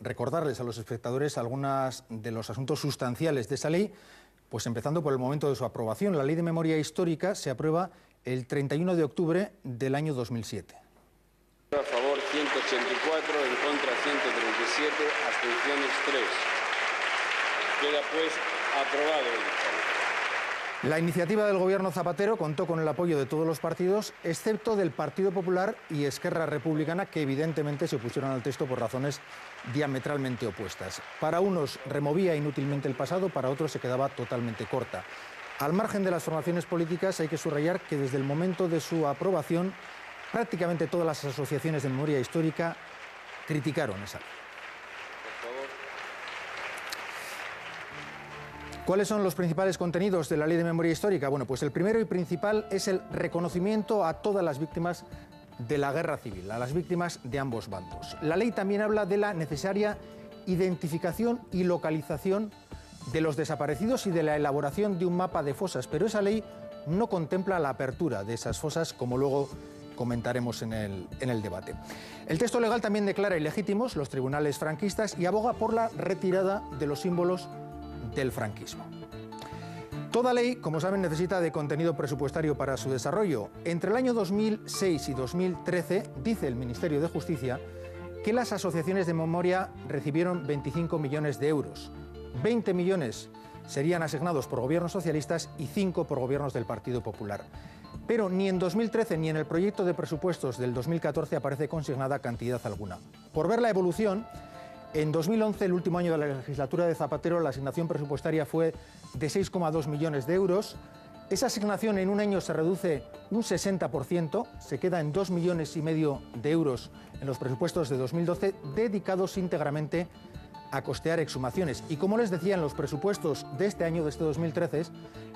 recordarles a los espectadores algunos de los asuntos sustanciales de esa ley, pues empezando por el momento de su aprobación. La Ley de Memoria Histórica se aprueba el 31 de octubre del año 2007. A favor 184, en contra 137, abstenciones 3. Queda pues aprobado el dictamen. La iniciativa del gobierno Zapatero contó con el apoyo de todos los partidos, excepto del Partido Popular y Esquerra Republicana, que evidentemente se opusieron al texto por razones diametralmente opuestas. Para unos removía inútilmente el pasado, para otros se quedaba totalmente corta. Al margen de las formaciones políticas, hay que subrayar que desde el momento de su aprobación, prácticamente todas las asociaciones de memoria histórica criticaron esa ley. ¿Cuáles son los principales contenidos de la Ley de Memoria Histórica? Bueno, pues el primero y principal es el reconocimiento a todas las víctimas de la guerra civil, a las víctimas de ambos bandos. La ley también habla de la necesaria identificación y localización de los desaparecidos y de la elaboración de un mapa de fosas, pero esa ley no contempla la apertura de esas fosas, como luego comentaremos en el debate. El texto legal también declara ilegítimos los tribunales franquistas y aboga por la retirada de los símbolos del franquismo. Toda ley, como saben, necesita de contenido presupuestario para su desarrollo. Entre el año 2006 y 2013, dice el Ministerio de Justicia, que las asociaciones de memoria recibieron 25 millones de euros. 20 millones serían asignados por gobiernos socialistas y 5 por gobiernos del Partido Popular. Pero ni en 2013 ni en el proyecto de presupuestos del 2014 aparece consignada cantidad alguna. Por ver la evolución, en 2011, el último año de la legislatura de Zapatero, la asignación presupuestaria fue de 6,2 millones de euros. Esa asignación en un año se reduce un 60%, se queda en 2,5 millones de euros en los presupuestos de 2012, dedicados íntegramente a costear exhumaciones. Y como les decía, en los presupuestos de este año, de este 2013,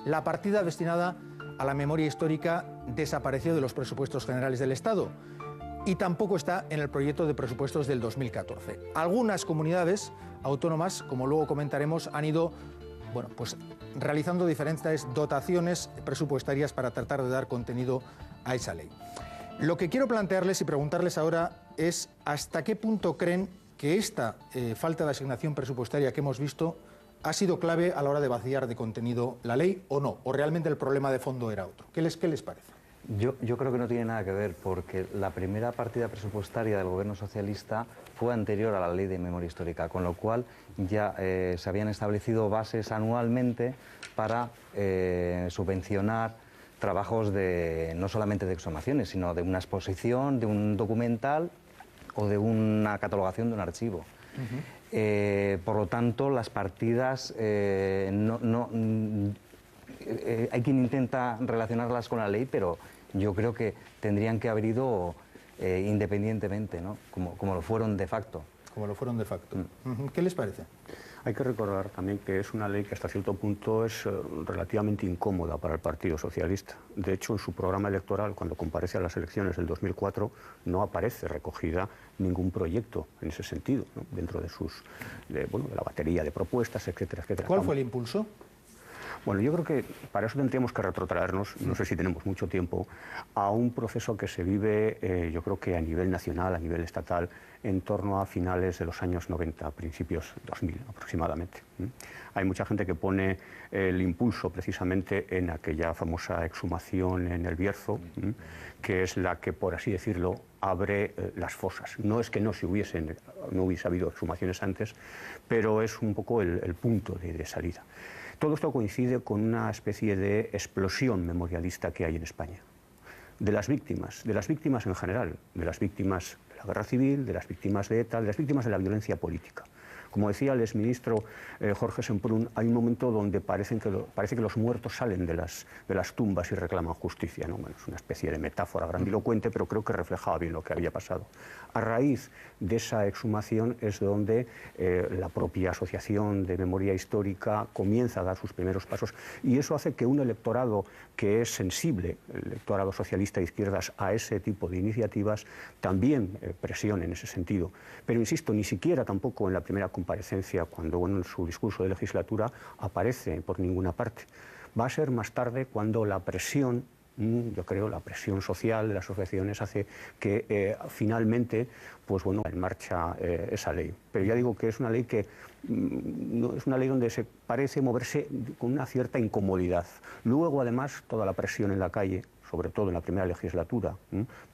la partida destinada a la memoria histórica desapareció de los presupuestos generales del Estado. Y tampoco está en el proyecto de presupuestos del 2014. Algunas comunidades autónomas, como luego comentaremos, han ido realizando diferentes dotaciones presupuestarias para tratar de dar contenido a esa ley. Lo que quiero plantearles y preguntarles ahora es hasta qué punto creen que esta falta de asignación presupuestaria que hemos visto ha sido clave a la hora de vaciar de contenido la ley o no, o realmente el problema de fondo era otro. ¿Qué les parece? Yo creo que no tiene nada que ver, porque la primera partida presupuestaria del gobierno socialista fue anterior a la Ley de Memoria Histórica, con lo cual ya se habían establecido bases anualmente para subvencionar trabajos no solamente de exhumaciones, sino de una exposición, de un documental o de una catalogación de un archivo. Por lo tanto, las partidas hay quien intenta relacionarlas con la ley, pero yo creo que tendrían que haber ido independientemente, ¿no? Como lo fueron de facto. Como lo fueron de facto. ¿Qué les parece? Hay que recordar también que es una ley que hasta cierto punto es relativamente incómoda para el Partido Socialista. De hecho, en su programa electoral, cuando comparece a las elecciones del 2004, no aparece recogida ningún proyecto en ese sentido, ¿no? Dentro de la batería de propuestas, etcétera, etcétera. ¿Cuál fue el impulso? Bueno, yo creo que para eso tendríamos que retrotraernos, no sé si tenemos mucho tiempo, a un proceso que se vive, yo creo que a nivel nacional, a nivel estatal, en torno a finales de los años 90, principios 2000 aproximadamente. Hay mucha gente que pone el impulso precisamente en aquella famosa exhumación en el Bierzo, que es la que, por así decirlo, abre las fosas. No es que no hubiese habido exhumaciones antes, pero es un poco el punto de salida. Todo esto coincide con una especie de explosión memorialista que hay en España. De las víctimas en general, de las víctimas de la guerra civil, de las víctimas de ETA, de las víctimas de la violencia política. Como decía el exministro Jorge Semprún, hay un momento donde parece que los muertos salen de las tumbas y reclaman justicia, ¿no? Bueno, es una especie de metáfora grandilocuente, pero creo que reflejaba bien lo que había pasado. A raíz de esa exhumación es donde la propia Asociación de Memoria Histórica comienza a dar sus primeros pasos, y eso hace que un electorado que es sensible, el electorado socialista de izquierdas, a ese tipo de iniciativas, también presione en ese sentido. Pero insisto, ni siquiera tampoco en la primera comparecencia, cuando en su discurso de legislatura aparece por ninguna parte. Va a ser más tarde cuando la presión Yo creo la presión social de las asociaciones hace que finalmente, pues bueno, en marcha esa ley. Pero ya digo que es una ley que no es una ley donde se parece moverse con una cierta incomodidad. Luego, además, toda la presión en la calle, sobre todo en la primera legislatura,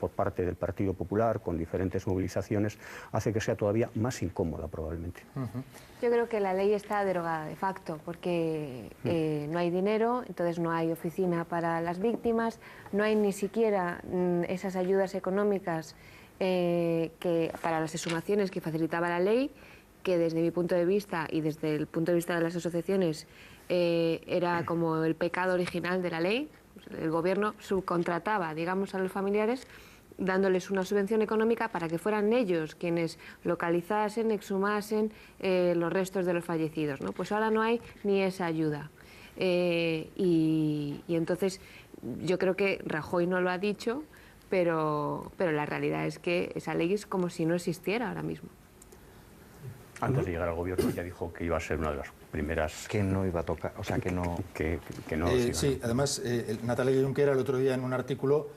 por parte del Partido Popular, con diferentes movilizaciones, hace que sea todavía más incómoda, probablemente. Yo creo que la ley está derogada de facto, porque no hay dinero, entonces no hay oficina para las víctimas, no hay ni siquiera esas ayudas económicas para las exhumaciones que facilitaba la ley, que desde mi punto de vista y desde el punto de vista de las asociaciones era como el pecado original de la ley. El gobierno subcontrataba, digamos, a los familiares, dándoles una subvención económica para que fueran ellos quienes localizasen, exhumasen los restos de los fallecidos, ¿no? Pues ahora no hay ni esa ayuda. Y entonces yo creo que Rajoy no lo ha dicho, pero la realidad es que esa ley es como si no existiera ahora mismo. Antes de llegar al gobierno ya dijo que iba a ser una de las primeras... Que no iba a tocar, o sea, que no... Que no sí, además, Natalia Junquera el otro día en un artículo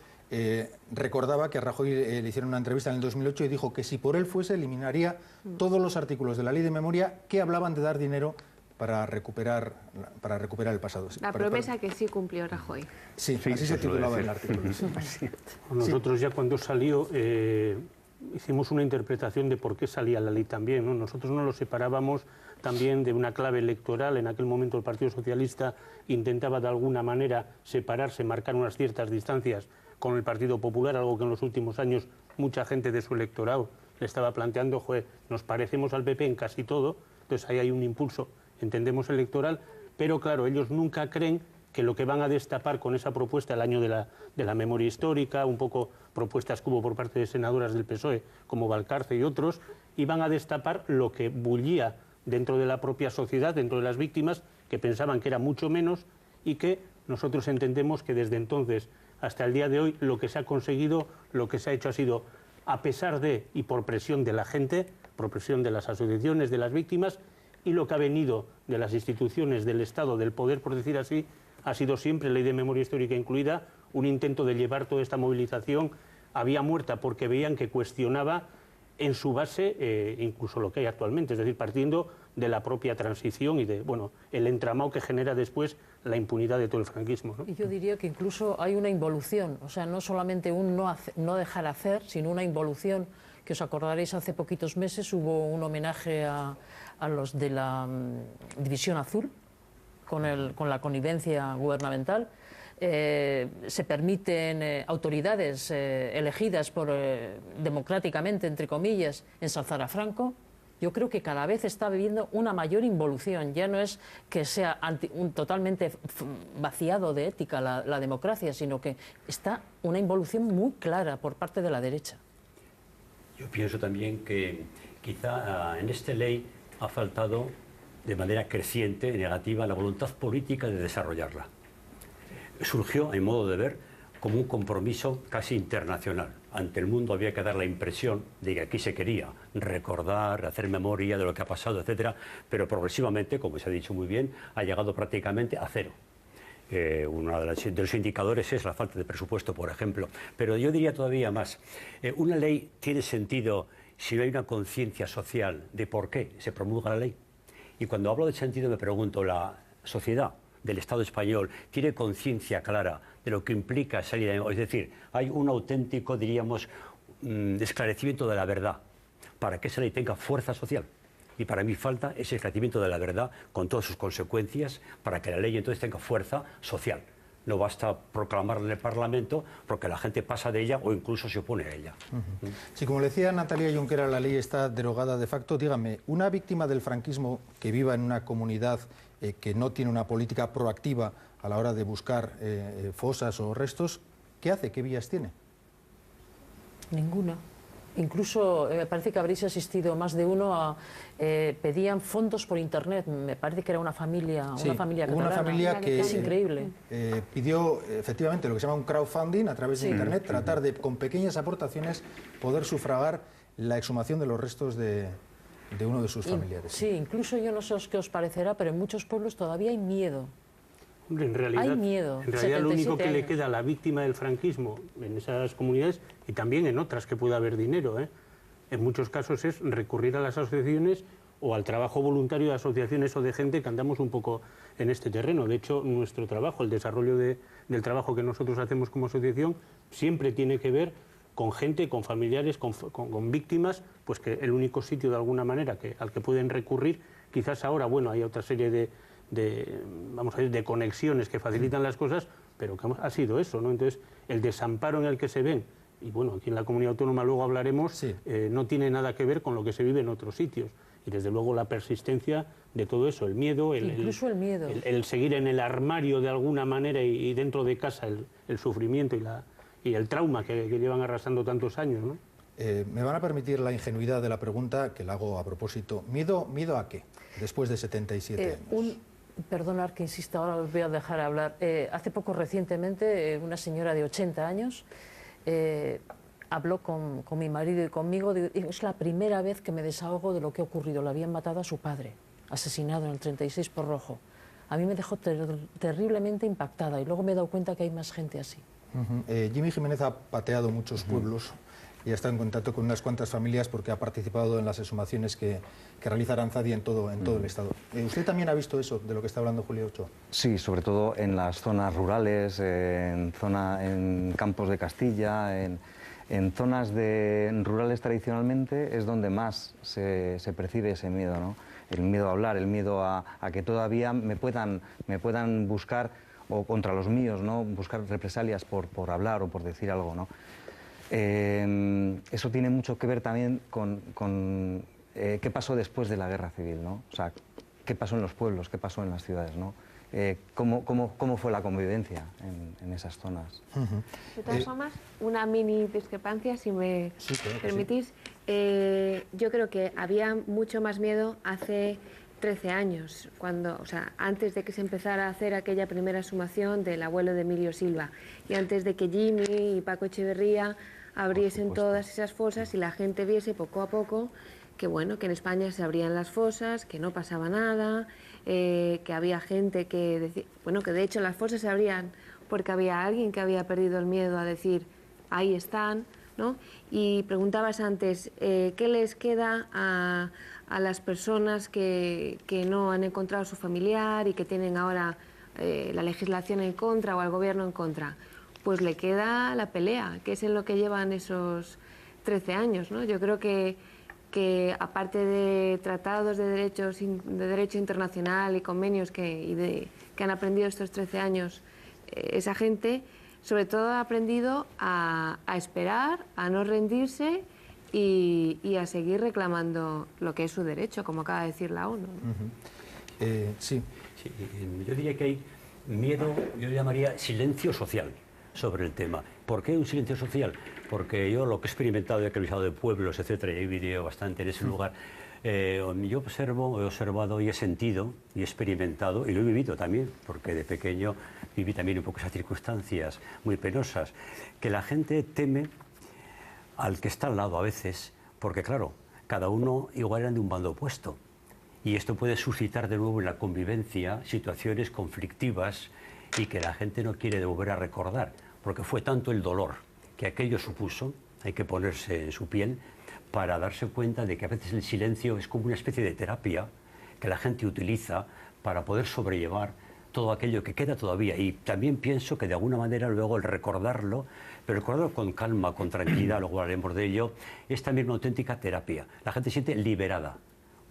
recordaba que a Rajoy le hicieron una entrevista en el 2008 y dijo que si por él fuese eliminaría todos los artículos de la ley de memoria que hablaban de dar dinero para recuperar el pasado. La promesa que sí cumplió Rajoy. Sí, así se titulaba el artículo. Nosotros ya cuando salió hicimos una interpretación de por qué salía la ley también, ¿no? Nosotros no lo separábamos también de una clave electoral. En aquel momento el Partido Socialista intentaba de alguna manera separarse, marcar unas ciertas distancias con el Partido Popular, algo que en los últimos años mucha gente de su electorado le estaba planteando, joder, nos parecemos al PP en casi todo, entonces ahí hay un impulso, entendemos, electoral, pero claro, ellos nunca creen que lo que van a destapar con esa propuesta el año de la memoria histórica, un poco propuestas que hubo por parte de senadoras del PSOE, como Valcarce y otros, iban a destapar lo que bullía dentro de la propia sociedad, dentro de las víctimas, que pensaban que era mucho menos y que nosotros entendemos que desde entonces hasta el día de hoy lo que se ha conseguido, lo que se ha hecho ha sido, a pesar de y por presión de la gente, por presión de las asociaciones, de las víctimas, y lo que ha venido de las instituciones, del Estado, del poder, por decir así, ha sido siempre, ley de memoria histórica incluida, un intento de llevar toda esta movilización a vía muerta, porque veían que cuestionaba en su base incluso lo que hay actualmente, es decir, partiendo de la propia transición y de, bueno, el entramado que genera después la impunidad de todo el franquismo, ¿no? Y yo diría que incluso hay una involución, o sea, no solamente un no dejar hacer, sino una involución, que os acordaréis hace poquitos meses hubo un homenaje a los de la División Azul, con la connivencia gubernamental. Se permiten autoridades elegidas democráticamente, entre comillas, ensalzar a Franco. Yo creo que cada vez está viviendo una mayor involución. Ya no es que sea totalmente vaciado de ética la democracia, sino que está una involución muy clara por parte de la derecha. Yo pienso también que quizá en esta ley ha faltado de manera creciente y negativa la voluntad política de desarrollarla. Surgió, a mi modo de ver, como un compromiso casi internacional. Ante el mundo había que dar la impresión de que aquí se quería recordar, hacer memoria de lo que ha pasado, etcétera, pero progresivamente, como se ha dicho muy bien, ha llegado prácticamente a cero. Uno de los indicadores es la falta de presupuesto, por ejemplo. Pero yo diría todavía más, una ley tiene sentido si no hay una conciencia social de por qué se promulga la ley. Y cuando hablo de sentido me pregunto, ¿la sociedad del Estado español tiene conciencia clara de lo que implica salir de... Es decir, hay un auténtico, diríamos, esclarecimiento de la verdad para que esa ley tenga fuerza social. Y para mí falta ese esclarecimiento de la verdad con todas sus consecuencias para que la ley entonces tenga fuerza social. No basta proclamarla en el Parlamento porque la gente pasa de ella o incluso se opone a ella. Sí, como le decía Natalia Junquera, la ley está derogada de facto. Dígame, una víctima del franquismo que viva en una comunidad que no tiene una política proactiva a la hora de buscar fosas o restos, ¿qué hace? ¿Qué vías tiene? Ninguna. Incluso me parece que habréis asistido más de uno pedían fondos por internet. Me parece que era una familia, sí, catalana. Una familia que es increíble. Pidió efectivamente lo que se llama un crowdfunding a través de internet, tratar de con pequeñas aportaciones poder sufragar la exhumación de los restos de uno de sus familiares. Sí, incluso yo no sé qué os parecerá, pero en muchos pueblos todavía hay miedo. En realidad, hay miedo. En realidad lo único que 77 le años. queda a la víctima del franquismo en esas comunidades, y también en otras que pueda haber dinero, en muchos casos es recurrir a las asociaciones o al trabajo voluntario de asociaciones o de gente que andamos un poco en este terreno. De hecho, nuestro trabajo, el desarrollo del trabajo que nosotros hacemos como asociación, siempre tiene que ver con gente, con familiares, con víctimas, pues que el único sitio de alguna manera al que pueden recurrir, quizás ahora, bueno, hay otra serie vamos a decir, de conexiones que facilitan las cosas, pero que ha sido eso, ¿no? Entonces, el desamparo en el que se ven, y bueno, aquí en la comunidad autónoma luego hablaremos, Sí. no tiene nada que ver con lo que se vive en otros sitios. Y desde luego la persistencia de todo eso, el miedo, Incluso el miedo. el seguir en el armario de alguna manera y dentro de casa el sufrimiento y el trauma que llevan arrastrando tantos años, ¿no? Me van a permitir la ingenuidad de la pregunta, que la hago a propósito. ¿Miedo a qué? Después de 77 años. Perdonad que insista, ahora os voy a dejar hablar. Hace poco, recientemente, una señora de 80 años habló con mi marido y conmigo. Dijo, es la primera vez que me desahogo de lo que ha ocurrido. Le habían matado a su padre, asesinado en el 36 por Rojo. A mí me dejó terriblemente impactada y luego me he dado cuenta que hay más gente así. Jimmy Jiménez ha pateado muchos pueblos y ha estado en contacto con unas cuantas familias porque ha participado en las exhumaciones que realiza Aranzadi en todo el Estado. ¿Usted también ha visto eso de lo que está hablando Julio Ochoa? Sí, sobre todo en las zonas rurales, en campos de Castilla, en zonas rurales tradicionalmente es donde más se percibe ese miedo, ¿no? El miedo a hablar, el miedo a que todavía me puedan buscar, o contra los míos, ¿no? Buscar represalias por hablar o por decir algo, ¿no? Eso tiene mucho que ver también con qué pasó después de la guerra civil, ¿no? O sea, qué pasó en los pueblos, qué pasó en las ciudades, ¿no? Cómo fue la convivencia en esas zonas. De todas formas, una mini discrepancia, si me permitís. Yo creo que había mucho más miedo hace 13 años, antes de que se empezara a hacer aquella primera exhumación del abuelo de Emilio Silva y antes de que Jimmy y Paco Echeverría abriesen todas esas fosas y la gente viese poco a poco que bueno, que en España se abrían las fosas, que no pasaba nada, que había gente que decía, bueno, que de hecho las fosas se abrían porque había alguien que había perdido el miedo a decir ahí están, ¿no? Y preguntabas antes, ¿qué les queda a las personas que no han encontrado a su familiar y que tienen ahora la legislación en contra o al gobierno en contra? Pues le queda la pelea, que es en lo que llevan esos 13 años, ¿no? Yo creo que aparte de tratados de derecho internacional y convenios que han aprendido estos 13 años, esa gente sobre todo ha aprendido a esperar, a no rendirse y a seguir reclamando lo que es su derecho, como acaba de decir la ONU. Sí. Sí, yo diría que hay miedo, yo llamaría silencio social sobre el tema. ¿Por qué un silencio social? Porque yo lo que he experimentado, he visitado de pueblos, etcétera, y he vivido bastante en ese lugar, yo he observado y he sentido y he experimentado, y lo he vivido también, porque de pequeño viví también un poco esas circunstancias muy penosas, que la gente teme al que está al lado a veces, porque claro, cada uno igual eran de un bando opuesto, y esto puede suscitar de nuevo en la convivencia situaciones conflictivas y que la gente no quiere volver a recordar, porque fue tanto el dolor que aquello supuso, hay que ponerse en su piel, para darse cuenta de que a veces el silencio es como una especie de terapia que la gente utiliza para poder sobrellevar todo aquello que queda todavía. Y también pienso que de alguna manera luego el recordarlo, pero recordarlo con calma, con tranquilidad, luego hablaremos de ello, es también una auténtica terapia. La gente se siente liberada.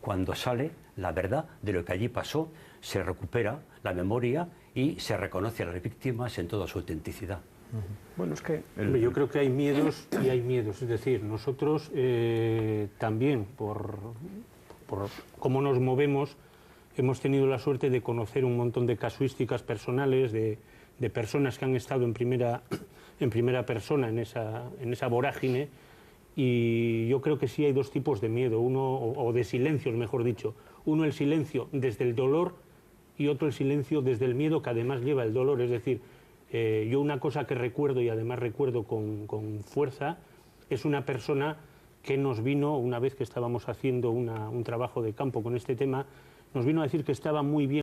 Cuando sale la verdad de lo que allí pasó, se recupera la memoria y se reconoce a las víctimas en toda su autenticidad. Bueno, es que yo creo que hay miedos y hay miedos. Es decir, nosotros también, por cómo nos movemos, hemos tenido la suerte de conocer un montón de casuísticas personales, de personas que han estado en primera persona en esa vorágine. Y yo creo que sí hay dos tipos de miedo, o de silencios, mejor dicho. Uno, el silencio desde el dolor, y otro, el silencio desde el miedo, que además lleva el dolor. Es decir, yo una cosa que recuerdo, y además recuerdo con fuerza, es una persona que nos vino, una vez que estábamos haciendo un trabajo de campo con este tema, nos vino a decir que estaba muy bien